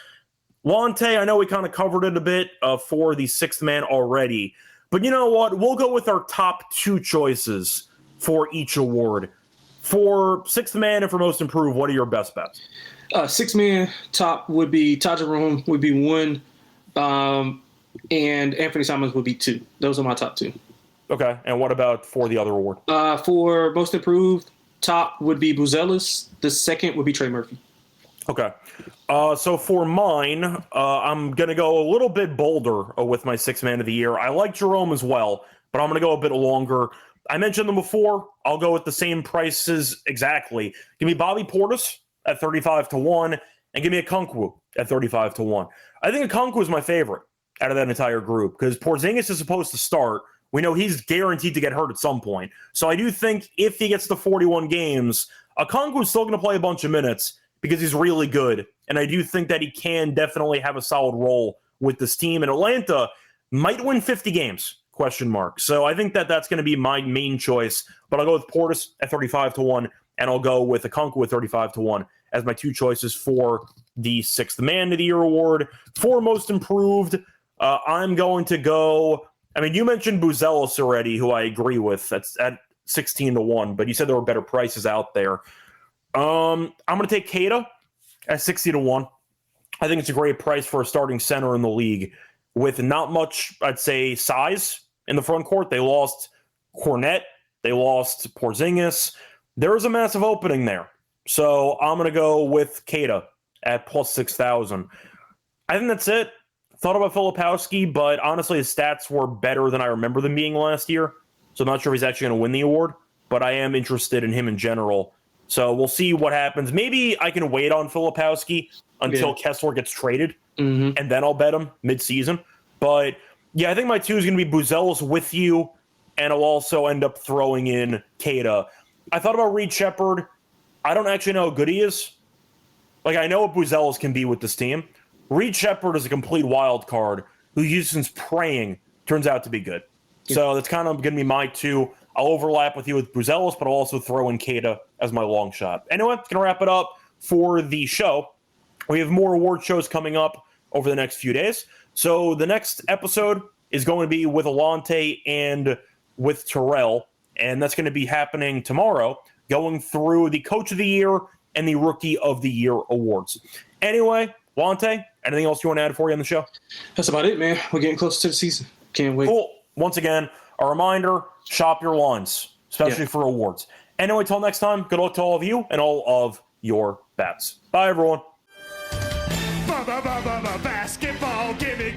Lonte, I know we kind of covered it a bit for the Sixth Man already, but you know what? We'll go with our top 2 choices for each award. For Sixth Man and for Most Improved, what are your best bets? Sixth Man top would be Ty Jerome would be 1, and Anthony Simons would be 2. Those are my top 2. Okay, and what about for the other award? For Most Improved, top would be Buzelis. The second would be Trey Murphy. Okay. So for mine, I'm going to go a little bit bolder with my Sixth Man of the Year. I like Jerome as well, but I'm going to go a bit longer. I mentioned them before. I'll go with the same prices exactly. Give me Bobby Portis at 35-1, and give me Okonkwo at 35-1. I think Okonkwo is my favorite out of that entire group because Porzingis is supposed to start. We know he's guaranteed to get hurt at some point. So I do think if he gets to 41 games, Okonkwo is still going to play a bunch of minutes because he's really good. And I do think that he can definitely have a solid role with this team. And Atlanta might win 50 games, question mark. So I think that that's going to be my main choice. But I'll go with Portis at 35-1, and I'll go with Okonkwo with 35-1 as my two choices for the Sixth Man of the Year award. For Most Improved, I'm going to go... I mean, you mentioned Buzelis already, who I agree with. That's at 16-1, but you said there were better prices out there. I'm going to take Keita at 60-1. I think it's a great price for a starting center in the league with not much, I'd say, size in the front court. They lost Cornette. They lost Porzingis. There is a massive opening there. So I'm going to go with Keita at plus 6,000. I think that's it. Thought about Filipowski, but honestly, his stats were better than I remember them being last year. So I'm not sure if he's actually going to win the award, but I am interested in him in general. So we'll see what happens. Maybe I can wait on Filipowski until Kessler gets traded, and then I'll bet him mid-season. But yeah, I think my two is going to be Buzelis with you, and I'll also end up throwing in Keita. I thought about Reed Shepherd. I don't actually know how good he is. Like, I know what Buzelis can be with this team. Reed Shepherd is a complete wild card who Houston's praying turns out to be good. Yeah. So that's kind of going to be my two. I'll overlap with you with Buzelis, but I'll also throw in Keita as my long shot. Anyway, it's going to wrap it up for the show. We have more award shows coming up over the next few days. So the next episode is going to be with Lonte and with Terrell, and that's going to be happening tomorrow, going through the Coach of the Year and the Rookie of the Year awards. Anyway, Lonte, anything else you want to add for you on the show? That's about it, man. We're getting closer to the season. Can't wait. Cool. Once again, a reminder, shop your lines, especially for awards. Anyway, till next time, good luck to all of you and all of your bats. Bye, everyone. Basketball, give me.